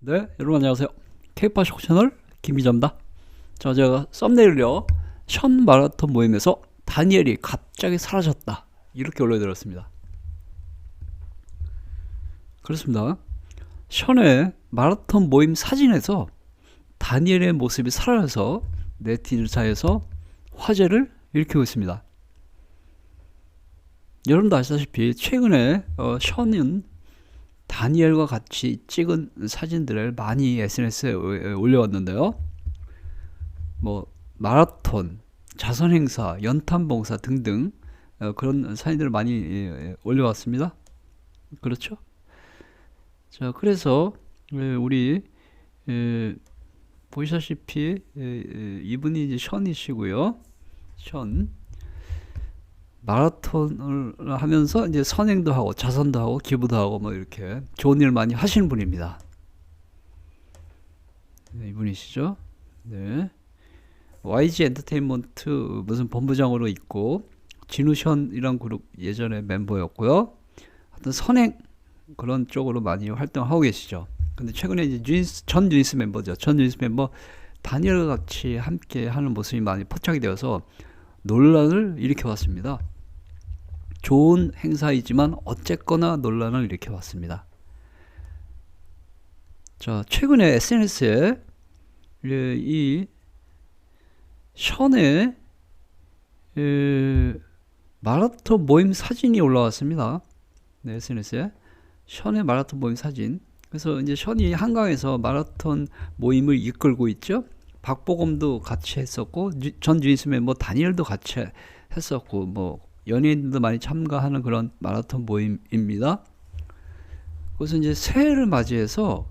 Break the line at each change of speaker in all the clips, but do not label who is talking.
네, 여러분 안녕하세요. K80 채널 김기자입니다. 제가 썸네일을요, 션 마라톤 모임에서 다니엘이 갑자기 사라졌다 이렇게 올려드렸습니다. 그렇습니다. 션의 마라톤 모임 사진에서 다니엘의 모습이 사라져서 네티즌 사이에서 화제를 일으키고 있습니다. 여러분도 아시다시피 최근에 션은 다니엘과 같이 찍은 사진들을 많이 SNS에 올려왔는데요. 뭐 마라톤, 자선행사, 연탄봉사 등등 그런 사진들을 많이 올려왔습니다. 그렇죠? 자, 그래서 우리 보시다시피 이분이 이제 션이시고요. 션 마라톤을 하면서 이제 선행도 하고 자선도 하고 기부도 하고 뭐 이렇게 좋은 일 많이 하시는 분입니다. 네, 이분이시죠. 네. YG 엔터테인먼트 무슨 본부장으로 있고 진우션이란 그룹 예전에 멤버였고요. 어떤 선행 그런 쪽으로 많이 활동하고 계시죠. 근데 최근에 이제 전 유니스 멤버죠. 전 유니스 멤버 다니엘과 같이 함께 하는 모습이 많이 포착이 되어서 논란을 일으켜왔습니다. 좋은 행사이지만 어쨌거나 논란을 일으켜왔습니다. 자, 최근에 SNS에 이 션의 마라톤 모임 사진이 올라왔습니다. 네, SNS에 션의 마라톤 모임 사진. 그래서 이제 션이 한강에서 마라톤 모임을 이끌고 있죠. 박보검도 같이 했었고 전 유니스 멤버 다니엘도 같이 했었고 뭐 연예인들도 많이 참가하는 그런 마라톤 모임입니다. 그래서 이제 새해를 맞이해서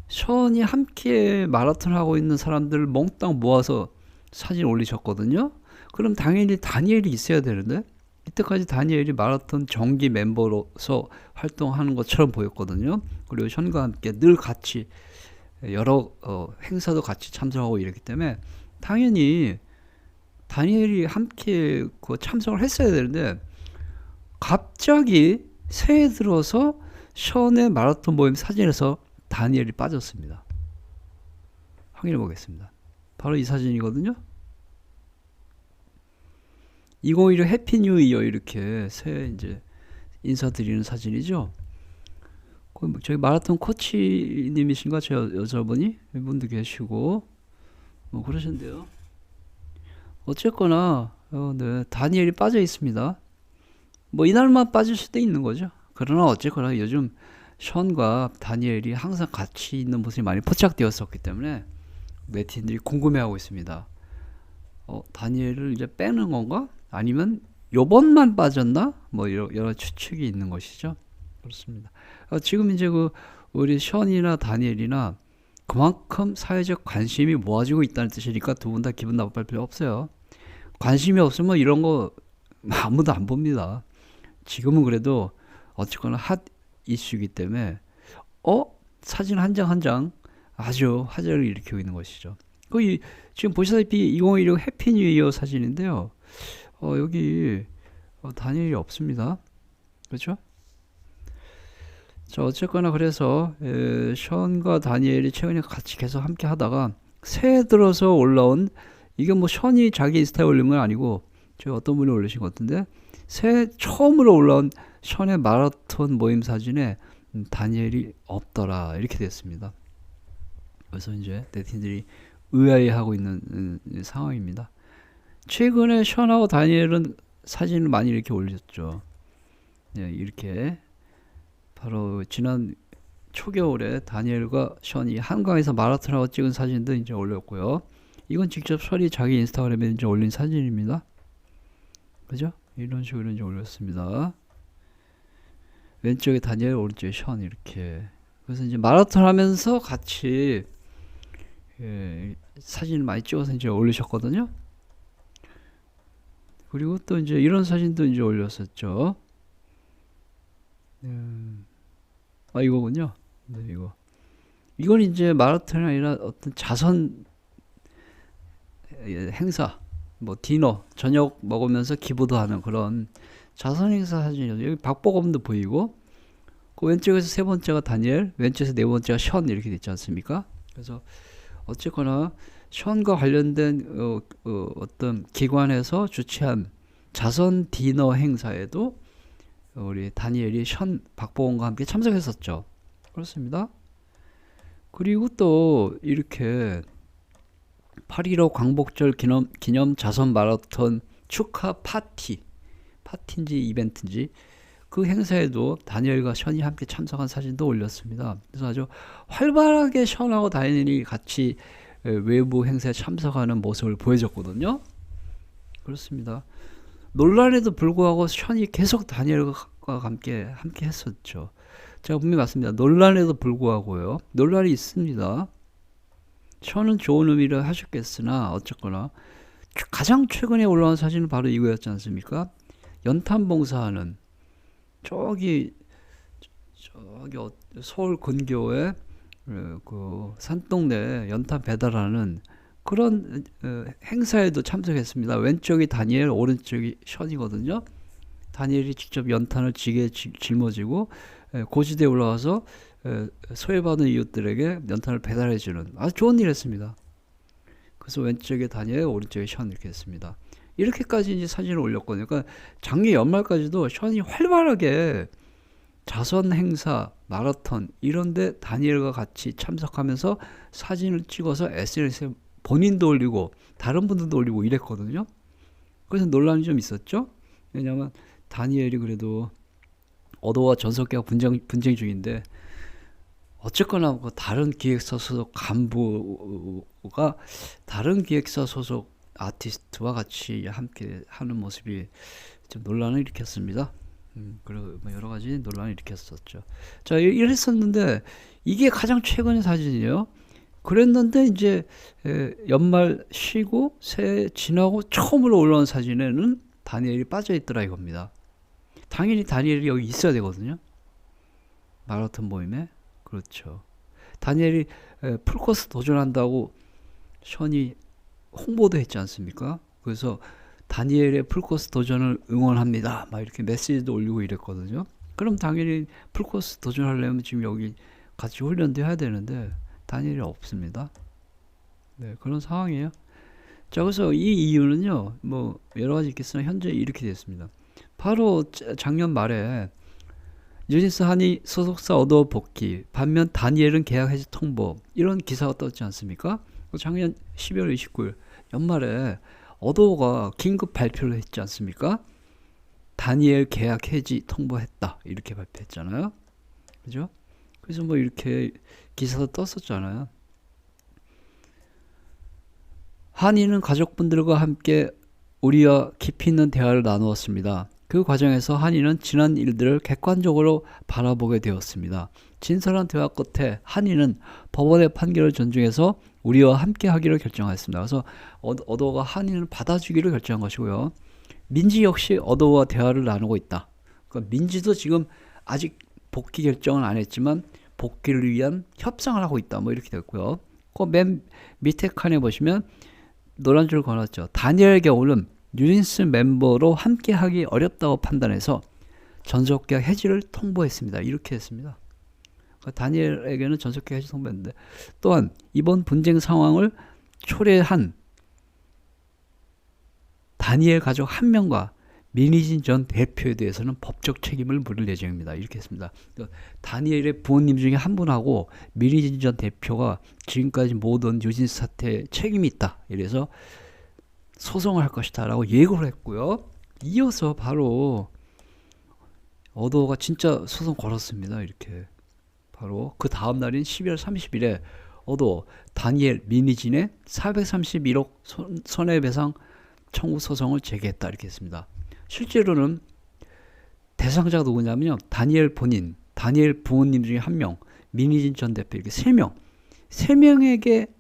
션이 함께 마라톤 하고 있는 사람들을 몽땅 모아서 사진 올리셨거든요. 그럼 당연히 다니엘이 있어야 되는데 이때까지 다니엘이 마라톤 정기 멤버로서 활동하는 것처럼 보였거든요. 그리고 션과 함께 늘 같이 여러 행사도 같이 참석하고 이랬기 때문에 당연히 다니엘이 함께 참석을 했어야 되는데 갑자기 새해 들어서 션의 마라톤 모임 사진에서 다니엘이 빠졌습니다. 확인해 보겠습니다. 바로 이 사진이거든요. 2016 해피 뉴 이어 이렇게 새해 이제 인사드리는 사진이죠. 저기 마라톤 코치님이신가 저 여자분이 이분도 계시고 뭐 그러신데요. 어쨌거나 네, 다니엘이 빠져 있습니다. 뭐 이날만 빠질 수도 있는 거죠. 그러나 어쨌거나 요즘 션과 다니엘이 항상 같이 있는 모습이 많이 포착되었었기 때문에 네티즌들이 궁금해하고 있습니다. 다니엘을 이제 빼는 건가? 아니면 요번만 빠졌나? 뭐 여러 추측이 있는 것이죠. 그렇습니다. 지금 이제 우리 션이나 다니엘이나 그만큼 사회적 관심이 모아지고 있다는 뜻이니까 두 분 다 기분 나쁠 필요 없어요. 관심이 없으면 이런 거 아무도 안 봅니다. 지금은 그래도 어쨌거나 핫 이슈이기 때문에 사진 한 장 한 장 아주 화제를 일으키고 있는 것이죠. 지금 보시다시피 2016 해피 뉴 이어 사진인데요. 여기 다니엘이 없습니다. 그렇죠? 자, 어쨌거나 그래서 션과 다니엘이 최근에 같이 계속 함께 하다가 새해 들어서 올라온 이게 뭐 션이 자기 인스타에 올린 건 아니고 저희 어떤 분이 올리신 것 같은데 새해 처음으로 올라온 션의 마라톤 모임 사진에 다니엘이 없더라 이렇게 됐습니다. 그래서 이제 네티즌들이 의아해하고 있는 상황입니다. 최근에 션하고 다니엘은 사진을 많이 이렇게 올렸죠. 네, 이렇게 바로 지난 초겨울에 다니엘과 션이 한강에서 마라톤하고 찍은 사진도 이제 올렸고요. 이건 직접 션이 자기 인스타그램에 이제 올린 사진입니다. 그죠? 이런 식으로 이제 올렸습니다. 왼쪽에 다니엘, 오른쪽에 션 이렇게. 그래서 이제 마라톤 하면서 같이 사진을 많이 찍어서 이제 올리셨거든요. 그리고 또 이제 이런 사진도 이제 올렸었죠. 이거군요. 네, 이건 이제 마라톤이 아니라 어떤 자선 행사, 뭐 디너, 저녁 먹으면서 기부도 하는 그런 자선 행사 사진이죠. 여기 박보검도 보이고 그 왼쪽에서 세 번째가 다니엘, 왼쪽에서 네 번째가 션 이렇게 됐지 않습니까? 그래서 어쨌거나 션과 관련된 어떤 기관에서 주최한 자선 디너 행사에도 우리 다니엘이 션 박보검과 함께 참석했었죠. 그렇습니다. 그리고 또 이렇게 8.15 광복절 기념 자선 마라톤 축하 파티인지 이벤트인지 그 행사에도 다니엘과 션이 함께 참석한 사진도 올렸습니다. 그래서 아주 활발하게 션하고 다니엘이 같이 외부 행사에 참석하는 모습을 보여줬거든요. 그렇습니다. 논란에도 불구하고 션이 계속 다니엘과 함께 했었죠. 제가 분명히 말씀드립니다. 논란에도 불구하고요. 논란이 있습니다. 션은 좋은 의미를 하셨겠으나 어쨌거나 가장 최근에 올라온 사진은 바로 이거였지 않습니까? 연탄 봉사하는 저기 서울 근교에 그 산동네 연탄 배달하는 그런 행사에도 참석했습니다. 왼쪽이 다니엘, 오른쪽이 션이거든요. 다니엘이 직접 연탄을 지게에 짊어지고 고지대에 올라와서 소외받은 이웃들에게 연탄을 배달해주는 아주 좋은 일 했습니다. 그래서 왼쪽에 다니엘, 오른쪽에 션 이렇게 했습니다. 이렇게까지 이제 사진을 올렸거든요. 그러니까 작년 연말까지도 션이 활발하게 자선 행사, 마라톤 이런데 다니엘과 같이 참석하면서 사진을 찍어서 SNS에 본인도 올리고 다른 분들도 올리고 이랬거든요. 그래서 논란이 좀 있었죠. 왜냐하면 다니엘이 그래도 어도와 전석기와 분쟁 중인데 어쨌거나 다른 기획사 소속 간부가 다른 기획사 소속 아티스트와 같이 함께 하는 모습이 좀 논란을 일으켰습니다. 그리고 여러 가지 논란을 일으켰었죠. 자, 이랬었는데 이게 가장 최근의 사진이에요. 그랬는데 이제 연말 쉬고 새해 지나고 처음으로 올라온 사진에는 다니엘이 빠져 있더라 이겁니다. 당연히 다니엘이 여기 있어야 되거든요. 마라톤 모임에. 그렇죠. 다니엘이 풀코스 도전한다고 션이 홍보도 했지 않습니까? 그래서 다니엘의 풀코스 도전을 응원합니다. 막 이렇게 메시지도 올리고 이랬거든요. 그럼 당연히 풀코스 도전하려면 지금 여기 같이 훈련도 해야 되는데 다니엘이 없습니다. 네, 그런 상황이에요. 자, 그래서 이 이유는요, 뭐 여러 가지 있겠으나 현재 이렇게 됐습니다. 바로 작년 말에 뉴진스 한이 소속사 어도어 복귀, 반면 다니엘은 계약 해지 통보 이런 기사가 떴지 않습니까? 작년 12월 29일 연말에 어도어가 긴급 발표를 했지 않습니까? 다니엘 계약 해지 통보했다 이렇게 발표했잖아요. 그죠? 그래서 뭐 이렇게 기사도 떴었잖아요. 한이는 가족분들과 함께 우리와 깊이 있는 대화를 나누었습니다. 그 과정에서 한이는 지난 일들을 객관적으로 바라보게 되었습니다. 진솔한 대화 끝에 한이는 법원의 판결을 존중해서 우리와 함께 하기로 결정했습니다. 그래서 어도어가 한이는 받아주기로 결정한 것이고요. 민지 역시 어도어와 대화를 나누고 있다. 그러니까 민지도 지금 아직 복귀 결정은 안 했지만 복귀를 위한 협상을 하고 있다. 뭐 이렇게 됐고요. 그 맨 밑에 칸에 보시면 노란 줄 걸었죠. 다니엘 경우는 뉴진스 멤버로 함께 하기 어렵다고 판단해서 전속계약 해지를 통보했습니다. 이렇게 했습니다. 그러니까 다니엘에게는 전속계약 해지 통보했는데 또한 이번 분쟁 상황을 초래한 다니엘 가족 한 명과 민희진 전 대표에 대해서는 법적 책임을 물을 예정입니다. 이렇게 했습니다. 그러니까 다니엘의 부모님 중에 한 분하고 민희진 전 대표가 지금까지 모든 뉴진스 사태에 책임이 있다. 이래서 소송을 할 것이다 라고 예고를 했고요. 이어서 바로 어도어가 진짜 소송 걸었습니다. 이렇게 바로 그 다음 날인 12월 30일에 어도어 다니엘 민희진의 431억 손해배상 청구 소송을 제기했다 이렇게 했습니다. 실제로는 대상자가 누구냐면요. 다니엘 본인, 다니엘 부모님 중에 한 명, 민희진 전 대표 이렇게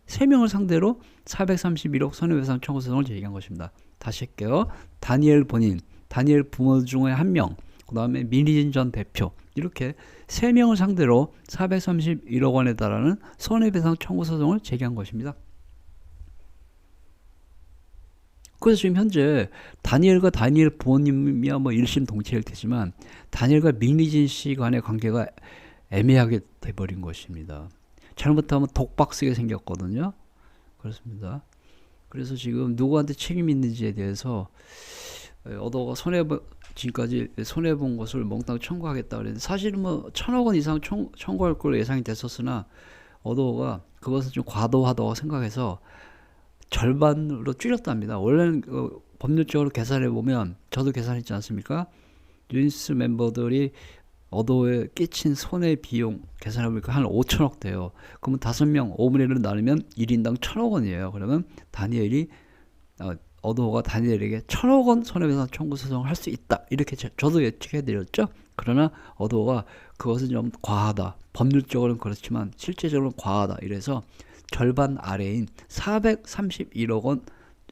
세 명을 상대로 431억 손해배상 청구 소송을 제기한 것입니다. 다시 할게요. 다니엘 본인, 다니엘 부모 중에 한 명, 그 다음에 민희진 전 대표 이렇게 세 명을 상대로 431억 원에 달하는 손해배상 청구 소송을 제기한 것입니다. 그래서 지금 현재 다니엘과 다니엘 부모님이야 뭐 일심 동체일 테지만 다니엘과 민리진 씨 간의 관계가 애매하게 돼버린 것입니다. 잘못하면 독박 쓰게 생겼거든요. 그렇습니다. 그래서 지금 누구한테 책임이 있는지에 대해서 어도가 지금까지 손해본 것을 몽땅 청구하겠다 그랬는데 사실은 뭐 1,000억 원 이상 청구할 걸로 예상이 됐었으나 어도가 그것은 좀 과도하다고 생각해서 절반으로 줄였답니다. 원래는 법률적으로 계산해 보면 저도 계산했지 않습니까? 유니스 멤버들이 어도에 끼친 손해 비용 계산해 보니까 한 5천억 돼요. 그러면 5명 5분의 1로 나누면 1인당 1,000억 원이에요. 그러면 다니엘이 어도가 다니엘에게 1,000억 원 손해배상 청구 소송을 할 수 있다. 이렇게 저도 예측해 드렸죠. 그러나 어도가 그것은 좀 과하다. 법률적으로는 그렇지만 실제적으로는 과하다. 이래서 절반 아래인 431억 원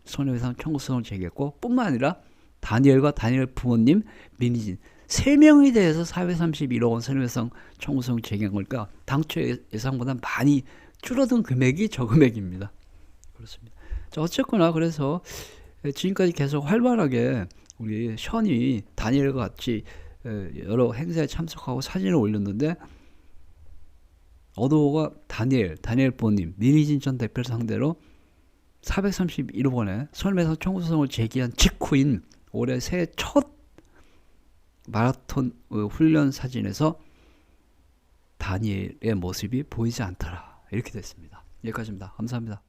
손해배상 청구 소송을 제기했고 뿐만 아니라 다니엘과 다니엘 부모님 민희진 3명에 대해서 431억 원 손해배상 청구 소송 제기한 걸까 당초 예상보다 많이 줄어든 금액이 저 금액입니다. 그렇습니다. 자, 어쨌거나 그래서 지금까지 계속 활발하게 우리 션이 다니엘과 같이 여러 행사에 참석하고 사진을 올렸는데 어도가 다니엘 부모님 민희진 전 대표를 상대로 431억 원의 손해배상 청구 소송을 제기한 직후인 올해 새해 첫 마라톤 훈련 사진에서 다니엘의 모습이 보이지 않더라. 이렇게 됐습니다. 여기까지입니다. 감사합니다.